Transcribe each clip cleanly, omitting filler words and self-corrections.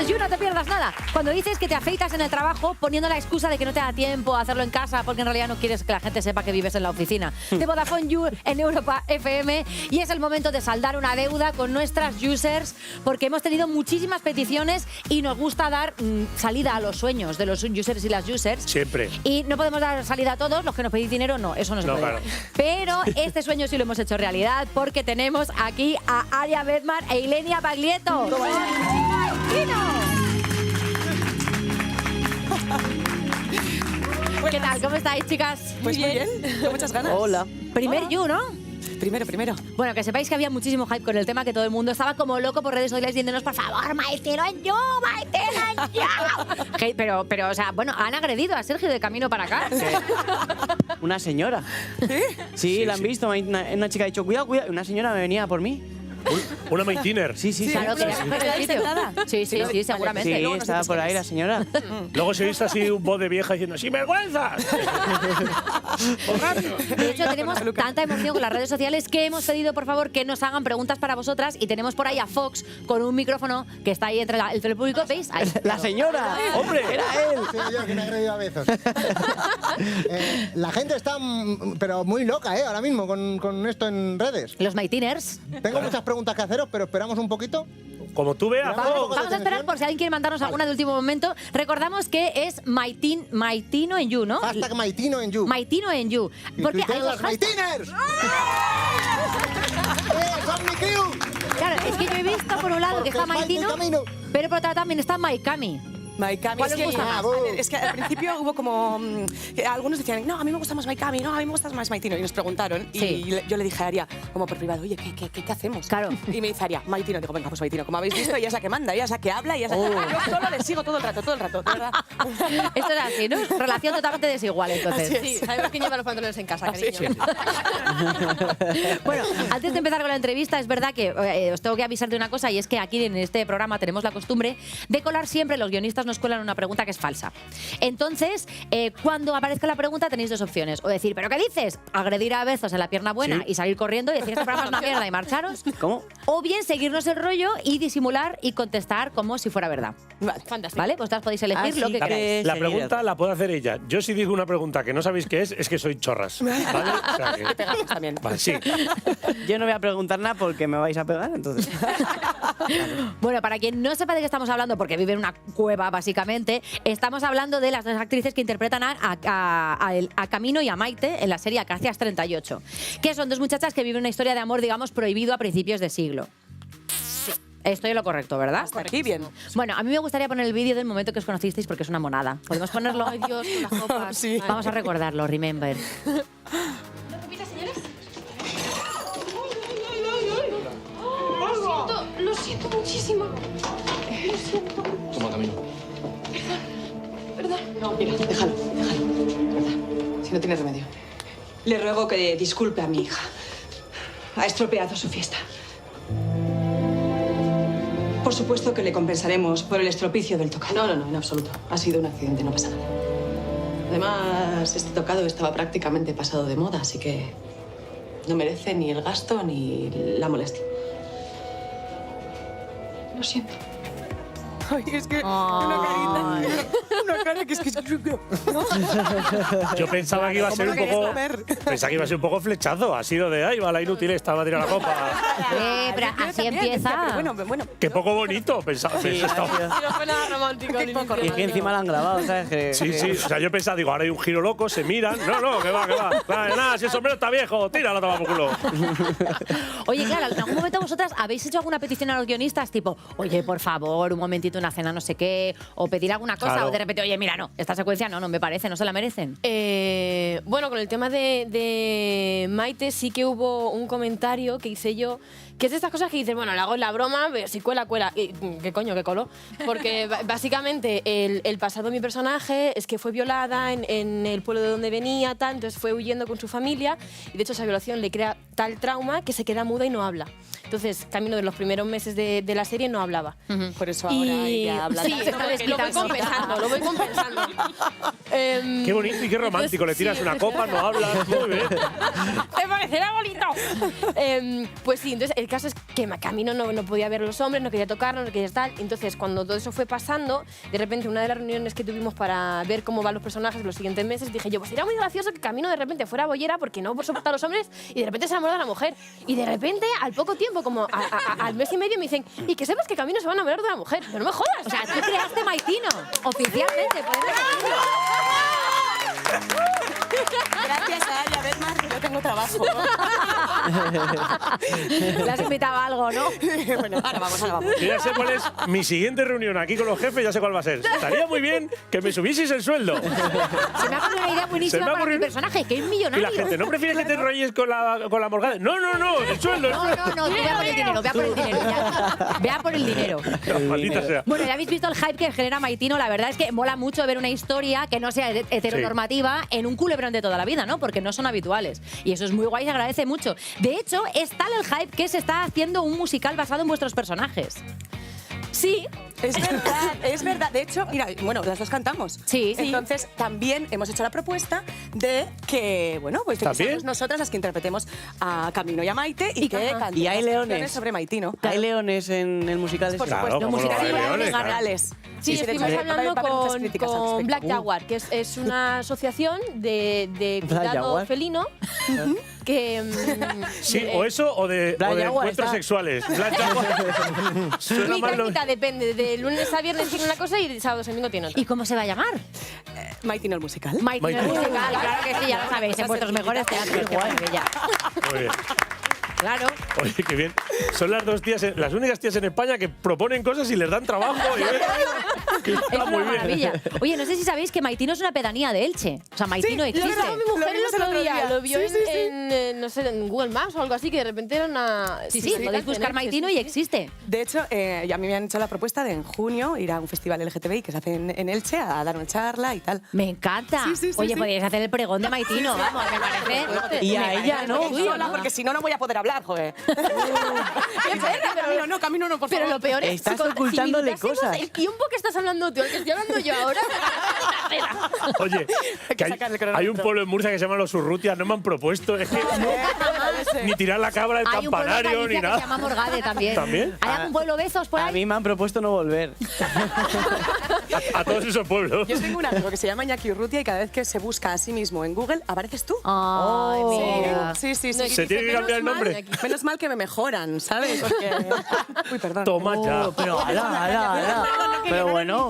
Entonces, You, no te pierdas nada. Cuando dices que te afeitas en el trabajo poniendo la excusa de que no te da tiempo a hacerlo en casa porque en realidad no quieres que la gente sepa que vives en la oficina. De Vodafone You en Europa FM. Y es el momento de saldar una deuda con nuestras users porque hemos tenido muchísimas peticiones y nos gusta dar salida a los sueños de los users y las users. Siempre. Y no podemos dar salida a todos, los que nos pedís dinero no, eso no se puede. Claro. Pero este sueño sí lo hemos hecho realidad porque tenemos aquí a Aria Bedmar e Ilenia Baglietto. ¿Qué tal? ¿Cómo estáis, chicas? Pues muy bien, con muchas ganas. Hola. Primer You, ¿no? Primero. Bueno, que sepáis que había muchísimo hype con el tema, que todo el mundo estaba como loco por redes sociales diciéndonos, por favor, Maitino en You, Maitino en You. Hey, pero, o sea, bueno, han agredido a Sergio de camino para acá. Una señora. Sí, la han visto. Una chica ha dicho, cuidado, cuidado. Una señora me venía por mí. Una maitiner. Sí. Claro, que sí, seguramente. Sí, estaba por ahí la señora. Luego se viste así un voz de vieja diciendo ¡sin vergüenza! De hecho, tenemos tanta emoción con las redes sociales que hemos pedido, por favor, que nos hagan preguntas para vosotras y tenemos por ahí a Fox con un micrófono que está ahí entre el público. ¿Veis? Ahí. ¡La señora! ¡Hombre! ¡Era él! Soy yo que me he agredido a besos. La gente está pero muy loca, ahora mismo con esto en redes. Los Maitiners. Tengo muchas preguntas que haceros, pero esperamos un poquito. Como tú veas, Vamos a esperar por si alguien quiere mandarnos alguna de último momento. Recordamos que es Maitino en You, ¿no? Hashtag Maitino en You. Maitino en You. Porque hay los Maitiners. ¡Son mi crew! Claro, es que yo he visto por un lado que está Maitino, pero por otro lado también está Maikami. Maikami. ¿Cuál os gusta más? Es que al principio hubo como... algunos decían, no, a mí me gusta más Maikami, no, a mí me gusta más Maitino. Y nos preguntaron, y yo le dije a Aria, como por privado, oye, ¿qué hacemos? Claro. Y me dice Aria, Maitino. Digo, venga, pues Maitino. Como habéis visto, ella es la que manda, ella es la que habla, ella es la que... Yo solo le sigo todo el rato, de verdad. Esto es así, ¿no? Relación totalmente desigual, entonces. Sí, sabemos quién lleva los pantalones en casa, cariño. Sí. Bueno, antes de empezar con la entrevista, es verdad que os tengo que avisar de una cosa, y es que aquí en este programa tenemos la costumbre de colar siempre, los guionistas nos cuelan una pregunta que es falsa. Entonces, cuando aparezca la pregunta tenéis dos opciones. O decir, ¿pero qué dices? Agredir a besos en la pierna buena y salir corriendo y decir, este programa es una mierda y marcharos. ¿Cómo? O bien seguirnos el rollo y disimular y contestar como si fuera verdad. Fantástico. ¿Vale? Vosotras podéis elegir lo que queráis. La pregunta la puede hacer ella. Yo si digo una pregunta que no sabéis qué es que soy chorras. ¿Vale? O sea que... Pegamos también. Vale, sí. Yo no voy a preguntar nada porque me vais a pegar, entonces. Bueno, para quien no sepa de qué estamos hablando, porque vive en una cueva, básicamente, estamos hablando de las dos actrices que interpretan a Camino y a Maite en la serie Acacias 38, que son dos muchachas que viven una historia de amor, digamos, prohibido a principios de siglo. Estoy en lo correcto, ¿verdad? Hasta aquí bien. Bueno, a mí me gustaría poner el vídeo del momento que os conocisteis porque es una monada. ¿Podemos ponerlo? Ay, Dios, con las copas. Sí. Vamos a recordarlo, remember. Lo siento muchísimo. Lo siento. Toma, Camino. Perdón. No, mira, déjalo. De verdad, si no tiene remedio. Le ruego que disculpe a mi hija. Ha estropeado su fiesta. Por supuesto que le compensaremos por el estropicio del tocado. No, en absoluto. Ha sido un accidente, no pasa nada. Además, este tocado estaba prácticamente pasado de moda, así que no merece ni el gasto ni la molestia. Lo siento. Ay, es que una cara que es que... Yo pensaba que iba a ser un poco... Pensaba que iba a ser un poco flechazo. Ha sido de, ay, va la inútil esta, va a tirar la copa. Pero así empieza. Bueno. Qué poco bonito. Pensaba. Sí, No fue nada romántico. ni y es que encima la han grabado, ¿sabes? Sí. O sea, yo pensaba, digo, ahora hay un giro loco, se miran. No, que va. Nada, si el sombrero está viejo, tíralo a tomar por culo. Oye, claro, ¿en algún momento vosotras habéis hecho alguna petición a los guionistas? Tipo, oye, por favor, un momentito, una cena no sé qué, o pedir alguna cosa, Claro. o de repente, oye, mira, no, esta secuencia no me parece, no se la merecen. Bueno, con el tema de Maite sí que hubo un comentario que hice yo, que es de estas cosas que dices, bueno, le hago la broma, pero si cuela. Y, ¿qué coño, qué coló? Porque básicamente el pasado de mi personaje es que fue violada en el pueblo de donde venía, tal, entonces fue huyendo con su familia y de hecho esa violación le crea tal trauma que se queda muda y no habla. Entonces, Camino de los primeros meses de la serie no hablaba. Por eso ahora ella habla. Sí, tanto. lo voy compensando. Qué bonito y qué romántico. Le tiras una copa, no hablas. Muy bien. ¡Me parecerá bonito! Pues sí, entonces caso es que Camino no podía ver a los hombres, no quería tocarlos, no quería tal. Entonces, cuando todo eso fue pasando, de repente, una de las reuniones que tuvimos para ver cómo van los personajes los siguientes meses, dije yo, pues sería muy gracioso que Camino de repente fuera bollera porque no soporta a los hombres y de repente se enamora de la mujer. Y de repente, al poco tiempo, como al mes y medio, me dicen, y que sepas que Camino se va a enamorar de la mujer. Pero no me jodas. O sea, tú creaste Maitino, oficialmente. Gracias a Aria Bedmar, que yo tengo trabajo. Le has invitado a algo, ¿no? Bueno, ahora vamos. Yo ya sé cuál es mi siguiente reunión aquí con los jefes, ya sé cuál va a ser. Estaría muy bien que me subieseis el sueldo. Se me ha ocurrido una idea buenísima para mi personaje, que es millonario. Y la gente, ¿no prefieres que te enrolles con la morgade? No, el sueldo. No, tú vea por el dinero, vea por el dinero. Vea por el dinero. Maldita sea. Bueno, ya habéis visto el hype que genera Maitino. La verdad es que mola mucho ver una historia que no sea heteronormativa en un culebrón de toda la vida, ¿no? Porque no son habituales. Y eso es muy guay, se agradece mucho. De hecho, es tal el hype que se está haciendo un musical basado en vuestros personajes. Sí, es verdad. De hecho, mira, bueno, las dos cantamos. Sí. Entonces, también hemos hecho la propuesta de que, bueno, pues que seamos nosotras las que interpretemos a Camino y a Maite y que cantemos ¿Y hay leones sobre Maitino. ¿Hay leones en el musical? Por Claro, supuesto, ¿cómo no musicales hay leones? reales. Sí, estuvimos hablando con Black Jaguar, que es una asociación de cuidado felino que... Sí, o eso o de encuentros sexuales. Black Jaguar. Suena mal lo- mitad, depende. De lunes a viernes tiene una cosa y de sábado a domingo tiene otra. ¿Y cómo se va a llamar? Maitino el musical. Maitino el musical, claro que sí, ya lo sabéis, en vuestros mejores teatros. Qué maravilla. Muy bien. Claro. Oye, qué bien. Son las dos tías, las únicas tías en España que proponen cosas y les dan trabajo. Que está Es una muy bien. maravilla. Oye, no sé si sabéis que Maitino es una pedanía de Elche. O sea, Maitino existe. Mi mujer vimos el otro día día. lo vio Sí, sí, sí. en, no sé, en Google Maps o algo así, que de repente era una... Sí, podéis buscar Maitino y existe. De hecho, a mí me han hecho la propuesta de en junio ir a un festival LGTBI que se hace en Elche a dar una charla y tal. Me encanta. Oye, podríais hacer el pregón de Maitino, vamos, me parece. Y a ella no. Sola, porque si no, no voy a poder hablar, joder. Camino no, por favor. Pero lo peor es... Estás si ocultándole imitásemos cosas. el tiempo que estás hablando tú, el que estoy hablando yo ahora... Oye, que sacar el hay cronómetro. un pueblo en Murcia que se llama Los Urrutias, no me han propuesto. Es que ni tirar la cabra del Hay un pueblo en campanario Galicia ni que nada. se llama Morgade también. ¿También? ¿Hay algún pueblo Bezos por A ahí? mí me han propuesto no volver. A todos esos pueblos. Yo tengo un amigo que se llama Iñaki Urrutia y cada vez que se busca a sí mismo en Google, apareces tú. Ay, mira. Sí. Se tiene que cambiar el nombre. Menos mal que me mejoran, ¿sabes? Porque... Uy, perdón. Toma ya. Pero ala. Pero bueno.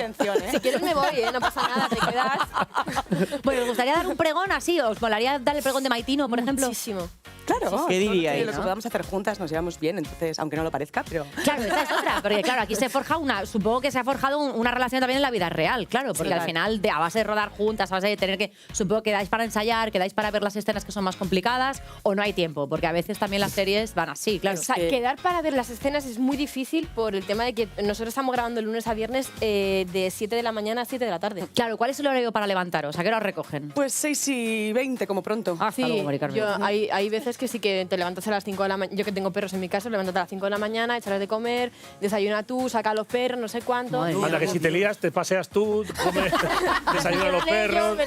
Si quieres me voy, no pasa nada, te quedas... Bueno, ¿os gustaría dar un pregón así? ¿Os molaría dar el pregón de Maitino, por ejemplo? Muchísimo. Claro. ¿Qué diríais, Lo que no? podamos hacer juntas nos llevamos bien, entonces, aunque no lo parezca, pero... Claro, esa es otra, porque claro, aquí se forja supongo que se ha forjado una relación también en la vida real, claro, porque al final, a base de rodar juntas, a base de tener que, supongo que dais para ensayar, que dais para ver las escenas que son más complicadas, o no hay tiempo, porque a veces también las series van así, claro. O sea, quedar para ver las escenas es muy difícil por el tema de que nosotros estamos grabando el lunes a viernes de 7 de la mañana a 7 de la tarde. Claro, ¿cuál es el horario para levantaros? ¿A qué hora os recogen? Pues 6:20, como pronto. Hasta luego, Mari Carmen. Hay veces que sí que te levantas a las 5 de la mañana. Yo que tengo perros en mi casa, levántate a las 5 de la mañana, echarles de comer, desayuna tú, saca a los perros, no sé cuánto. Madre mía. Anda, que si te lías, te paseas tú, comes, desayunas a los perros.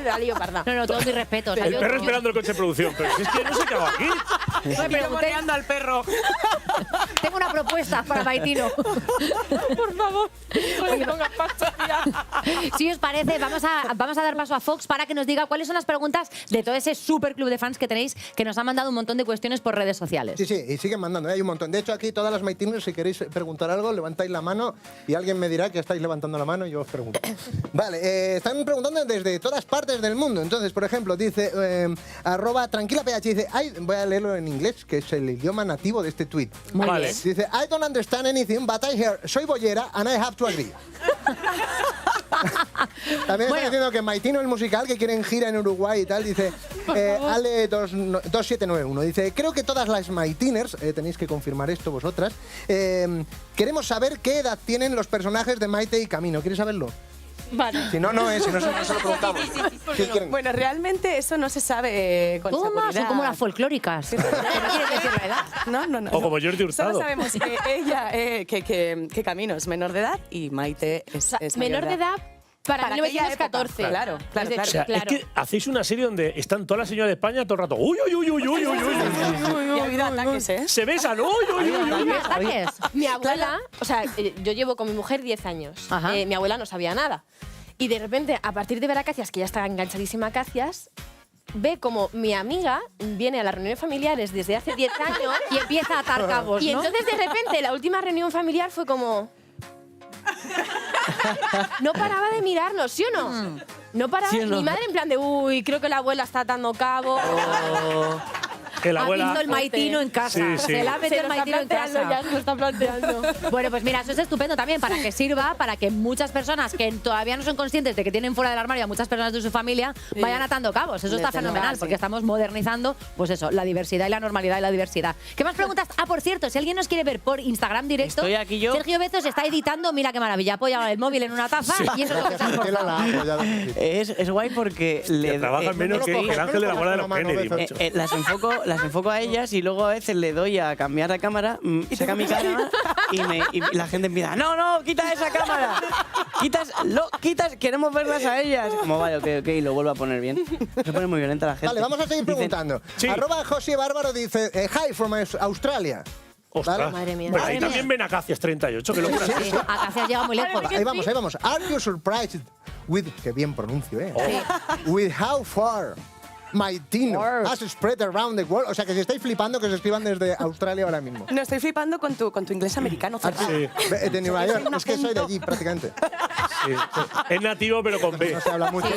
La lío parda. No, todo mi respeto. O sea, El yo- perro esperando el coche de producción. Pero si es que no sé qué hago aquí. Me pregunté, al perro. tengo una propuesta para Maitino. Por favor, no me pongas pasta ya. Si os parece, vamos a dar paso a Fox para que nos diga cuáles son las preguntas de todo ese super club de fans que tenéis, que nos han mandado un montón de cuestiones por redes sociales. Sí, y siguen mandando, hay un montón. De hecho, aquí todas las Maitinos, si queréis preguntar algo, levantáis la mano y alguien me dirá que estáis levantando la mano y yo os pregunto. Vale, están preguntando desde todas partes del mundo. Entonces, por ejemplo, dice @tranquilaph, dice, voy a leerlo en inglés, que es el idioma nativo de este tweet. Muy Vale. bien. Dice, I don't understand anything, but I hear, soy bollera and I have to agree. También está diciendo que Maitino, el musical, que quieren gira en Uruguay y tal, dice, Ale2791, dice, creo que todas las Maitiners, tenéis que confirmar esto vosotras, queremos saber qué edad tienen los personajes de Maite y Camino. ¿Quieres saberlo? Vale. Si no, no es, si no se lo preguntamos. ¿Qué quieren? Bueno, realmente eso no se sabe con Toma, seguridad. son como las folclóricas. ¿Qué quieres decir la edad? No. O como Jordi Hurtado. Solo sabemos que ella, que Camino es menor de edad y Maite es Menor de edad Para aquella época. 1914. Claro, claro, claro. O sea, es que hacéis una serie donde están todas las señoras de España todo el rato. ¡Uy, uy, uy, uy, uy, uy, uy! Y ha habido ataques, ¿eh? Se besan. ¡Uy, uy, uy, uy! ¿Ataques? Mi abuela, o sea, yo llevo con mi mujer 10 años. Ajá. Mi abuela no sabía nada. Y de repente, a partir de ver a Cacias, que ya está enganchadísima a Cacias, ve como mi amiga viene a las reuniones familiares desde hace 10 años Y empieza a atar cabos, y ¿no? entonces de repente la última reunión familiar fue como... No paraba de mirarnos, ¿sí o no? No paraba. ¿Sí o no? Mi madre en plan de, uy, creo que la abuela está atando cabo. Que la Ha visto abuela... el maitino en casa. Sí, sí. Se la ha metido Se el lo está maitino en planteando, casa. ya se lo está planteando. Bueno, pues mira, eso es estupendo también para que sirva, para que muchas personas que todavía no son conscientes de que tienen fuera del armario a muchas personas de su familia vayan atando cabos. Eso está Desde luego, fenomenal, sí. porque estamos modernizando, pues eso, la diversidad y la normalidad y la diversidad. ¿Qué más preguntas? Ah, por cierto, si alguien nos quiere ver por Instagram directo, Estoy aquí yo. Sergio Bezos está editando, mira qué maravilla, apoya el móvil en una taza y eso es lo que se ha Tela almorzado. la ha apoyado. Es guay porque Que trabajan menos no que lo coges, el ángel de la no lo guarda de los coges con la mano, Kennedy, Bezos. macho. las enfoco a ellas y luego a veces le doy a cambiar de cámara, saca mi cámara y la gente empieza, no, quita esa cámara, quitas, queremos verlas a ellas. Como vale, ok, y lo vuelvo a poner bien. Se pone muy violenta la gente. Vale, vamos a seguir Dicen, preguntando. Sí. @José Bárbaro dice, hi from Australia. Ostras. Vale. Madre mía. Bueno, ahí Madre también mía. ven Acacias 38, que locura es Sí, eso. Acacias has llegado muy lejos. Ahí vamos. Are you surprised with, que bien pronuncio, Sí. with how far Maitino Or. has spread around the world? O sea, que si estáis flipando, que os escriban desde Australia ahora mismo. No, estoy flipando con tu inglés americano. Ah, cerrado. Sí. De Nueva York, es que soy de allí prácticamente. Sí. Es nativo, pero con B. No se habla mucho.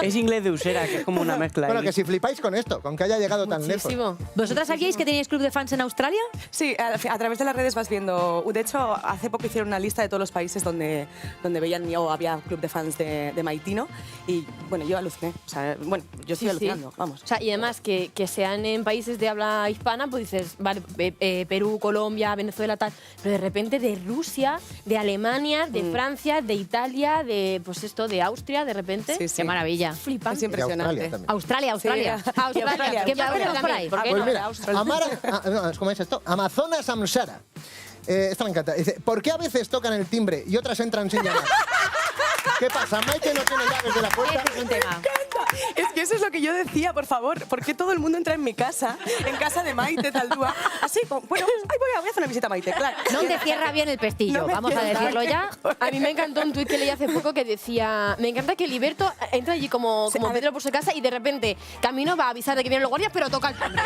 Es inglés de Usera, que es como una mezcla. Bueno, ahí. que si flipáis con esto, con que haya llegado tan lejos. Muchísimo. ¿Vosotras sabíais que teníais club de fans en Australia? Sí, a través de las redes vas viendo. De hecho, hace poco hicieron una lista de todos los países donde veían o había club de fans de Maitino. Y bueno, yo aluciné. O sea, bueno, yo estoy alucinando, vamos. O sea, y además que sean en países de habla hispana, pues dices, vale, Perú, Colombia, Venezuela, tal. Pero de repente de Rusia, de Alemania, de Francia, de Italia, de pues esto, de Austria, de repente. Sí, sí. Qué maravilla. Flipante. Es impresionante. Australia también. Australia. Sí, Australia. ¿Qué más tenemos por ahí? ¿Por qué Pues no? mira, Australia. ¿cómo es esto? Amazonas Samsara. Esta me encanta. Dice, ¿por qué a veces tocan el timbre y otras entran sin llamar? ¿Qué pasa? ¿Maite no tiene llaves de la puerta? Ese es un tema. Es que eso es lo que yo decía, por favor. ¿Por qué todo el mundo entra en mi casa, en casa de Maite, Zaldúa? Así, como, bueno, ay, voy a hacer una visita a Maite, claro. No te cierra bien el pestillo, No me vamos a cierra. decirlo ya. A mí me encantó un tuit que leí hace poco que decía, me encanta que Liberto entra allí como Pedro por su casa y de repente Camino va a avisar de que vienen los guardias, pero toca el timbre.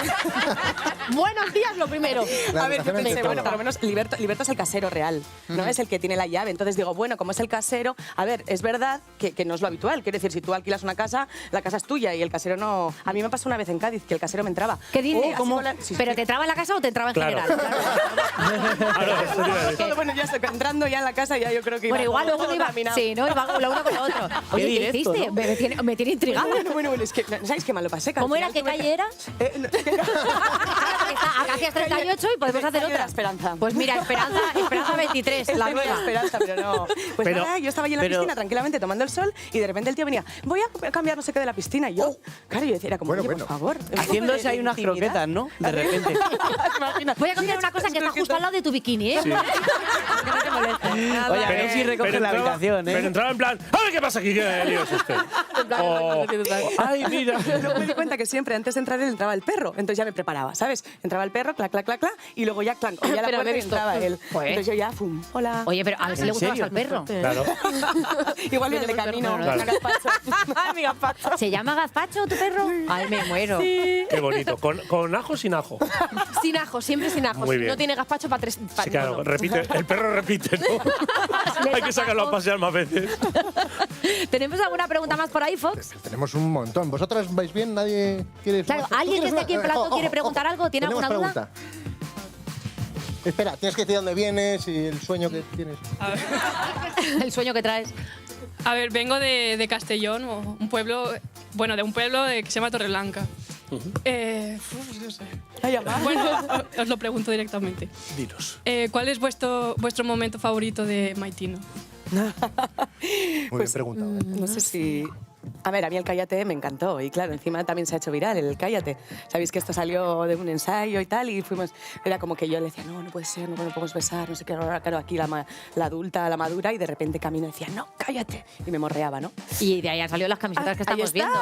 Buenos días, lo primero. La A ver, yo educación ante pensé, todo. bueno, por lo menos Liberto es el casero real, ¿no? Es el que tiene la llave. Entonces digo, bueno, como es el casero, a ver, es verdad que no es lo habitual. Quiero decir, si tú alquilas una casa, la casa es tuya y el casero no. A mí me pasó una vez en Cádiz que el casero me entraba. ¿Qué dices? así ¿Cómo? con la- sí, ¿Pero sí. te traba en la casa o te traba en Claro. general? Claro, eso te iba a decir. Todo, bueno, ya estoy entrando ya en la casa, ya yo creo que iba Bueno, igual todo luego iba. contaminado. Sí, ¿no? Iba lo uno con lo otro. Oye, ¿qué directo, hiciste? ¿no? Me tiene intrigada. Bueno, es que, ¿sabéis qué mal lo pasé? Que al ¿Cómo era? final ¿Qué tuve calle era? Está a Cacias 38 y podemos hacer Calle de otra. la Esperanza. Pues mira, Esperanza 23, la Tenía nueva. esperanza, pero no. Pues Pero- nada, yo estaba allí en la pero- piscina tranquilamente tomando el sol y de repente el tío venía, voy a cambiar no sé qué de la piscina. Y yo, claro, yo decía, era como, Bueno, oye, bueno. por favor. un poco Haciéndose de ahí unas intimidad. croquetas, ¿no? De repente. ¿Te imaginas? Voy a contar una cosa que está justo al lado de tu bikini, ¿eh? Que no te moleste. Oye, a ver si recoge la habitación, Pero ¿eh? entraba en plan, a ver qué pasa aquí, qué lío es este. O, ay, mira. Luego me di cuenta que siempre antes de entrar él entraba el perro, entonces ya me preparaba, ¿sabes? Entraba el perro, clac, clac, clac, clac, y luego ya, clank, oía la Pero me puerta he y visto. entraba él. Joder. Entonces yo ya, fum, hola. Oye, pero a ver si le gusta más serio? al perro. Claro. Igual viene de camino, Claro. mi gazpacho. Mi gazpacho. ¿Se llama Gazpacho tu perro? Ay, me muero. Qué bonito. ¿Con ajo o sin ajo? Sin ajo, siempre sin ajo. Muy Si bien. no tiene gazpacho para tres. Sí, claro, repite. El perro repite, ¿no? Hay que sacarlo a pasear más veces. ¿Tenemos alguna pregunta más por ahí, Fox? Tenemos un montón. ¿Vosotras vais bien? ¿Nadie quiere...? Claro, ¿Tú ¿alguien que quieres esté aquí en una- plato quiere preguntar algo? ¿Tiene Tenemos alguna duda? pregunta. Espera, tienes que decir dónde vienes y el sueño que tienes. El sueño que traes. A ver, vengo de Castellón, o un pueblo, bueno, de un pueblo que se llama Torreblanca. No sé. Bueno, os lo pregunto directamente. Dinos. ¿Cuál es vuestro momento favorito de Maitino? Muy bien preguntado. No sé si... A ver, a mí el Cállate me encantó y claro, encima también se ha hecho viral el Cállate. Sabéis que esto salió de un ensayo y tal y fuimos, era como que yo le decía, no puede ser, no podemos besar, no sé qué, claro, aquí la adulta, la madura y de repente camino y decía, no, cállate. Y me morreaba, ¿no? Y de ahí han salido las camisetas que estamos viendo.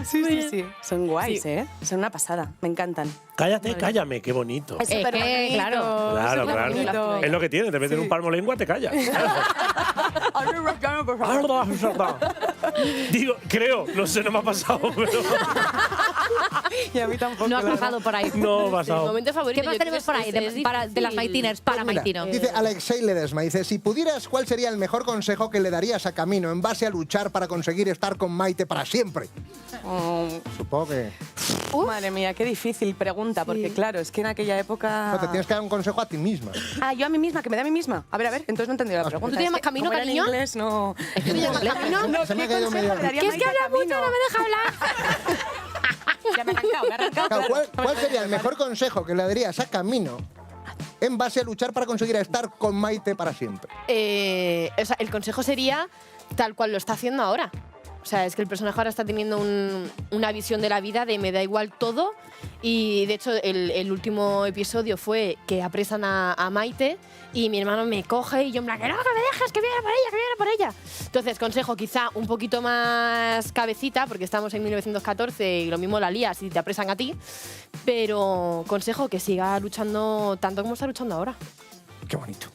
Sí. Son guays, ¿eh? Son una pasada, me encantan. Cállate, cállame, qué bonito. Es súper bonito. Claro, claro. Es lo que tiene, te meten un palmo lengua, te callas. Digo, creo, no sé, no me ha pasado, pero... Y a mí tampoco. No has pasado por ahí. No he pasado. Mi momento favorito. ¿Qué más tenemos por ahí de las Maitiners para Mira, Maitino? dice Alexei Ledesma, dice, si pudieras, ¿cuál sería el mejor consejo que le darías a Camino en base a luchar para conseguir estar con Maite para siempre? Supongo que... Madre mía, qué difícil pregunta, porque claro, es que en aquella época... No, te tienes que dar un consejo a ti misma. Ah, yo a mí misma, que me da a mí misma. A ver, entonces no he entendido la pregunta. ¿Tú te llamas Es que, Camino, como era en cariño? inglés, no... Es que me llamo Camino. No, Se me ha ¿qué caído consejo medio- le daría Que es que Maite a habla mucho, Camino? no me deja hablar. Ya me he arrancado. Claro, ¿cuál sería el mejor consejo que le darías a Camino en base a luchar para conseguir estar con Maite para siempre? O sea, el consejo sería tal cual lo está haciendo ahora. O sea, es que el personaje ahora está teniendo una visión de la vida de me da igual todo. Y de hecho, el último episodio fue que apresan a Maite y mi hermano me coge y yo me la que no, que me dejes, que viene por ella, que viene por ella. Entonces, consejo quizá un poquito más cabecita, porque estamos en 1914 y lo mismo la lías y te apresan a ti. Pero consejo que siga luchando tanto como está luchando ahora. Qué bonito.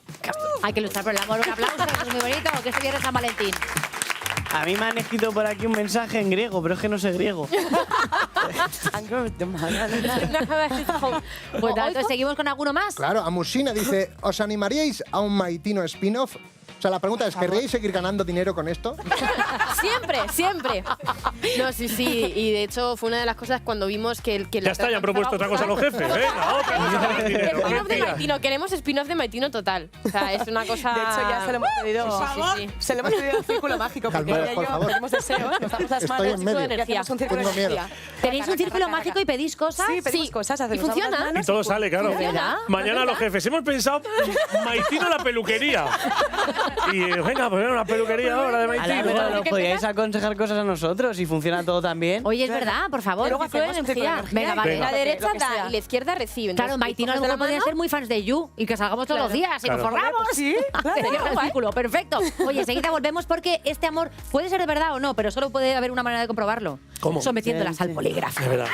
Hay que luchar por el amor. Un aplauso, que es muy bonito, que este viernes San Valentín. A mí me han escrito por aquí un mensaje en griego, pero es que no sé griego. Pues nada, entonces seguimos con alguno más. Claro, Amusina dice, ¿os animaríais a un Maitino spin-off? O sea, la pregunta es, ¿querríais seguir ganando dinero con esto? Siempre. No, sí. Y de hecho fue una de las cosas cuando vimos que Ya está, ya han propuesto otra cosa a los jefes. Venga, otra cosa para el dinero. Spin-off de Mentira. Maitino, queremos spin-off de Maitino total. O sea, es una cosa... De hecho, ya se lo hemos pedido. Sí. Se lo hemos pedido al círculo mágico, porque Calmaos, ella y por yo favor. tenemos deseos, nos damos las Estoy manos en medio. y energía. hacemos un círculo Tengo de miedo. energía. ¿Tenéis un círculo mágico y pedís cosas? Sí, pedimos cosas, hacemos ¿Y funciona? las manos Y todo sale, claro. ¿Verdad? Mañana los jefes, hemos pensado Maitino la peluquería. Y venga, pues una peluquería ahora de A la Maitino. verdad, nos podíais aconsejar cosas a nosotros y funciona todo tan bien. Oye, es verdad, por favor. Y luego círculo de hacemos círculo de energía. energía. Venga, vale. Venga. La derecha Lo que da sea. y la izquierda recibe. Claro, Entonces, Maitino a lo coges de mejor la podría mano. ser muy fans de You y que salgamos todos los días y Claro. nos forramos. Sí, claro. Sería el círculo, perfecto. Oye, enseguida volvemos porque este amor puede ser de verdad o no, pero solo puede haber una manera de comprobarlo. ¿Cómo? Sometiéndolas al polígrafo. Es verdad.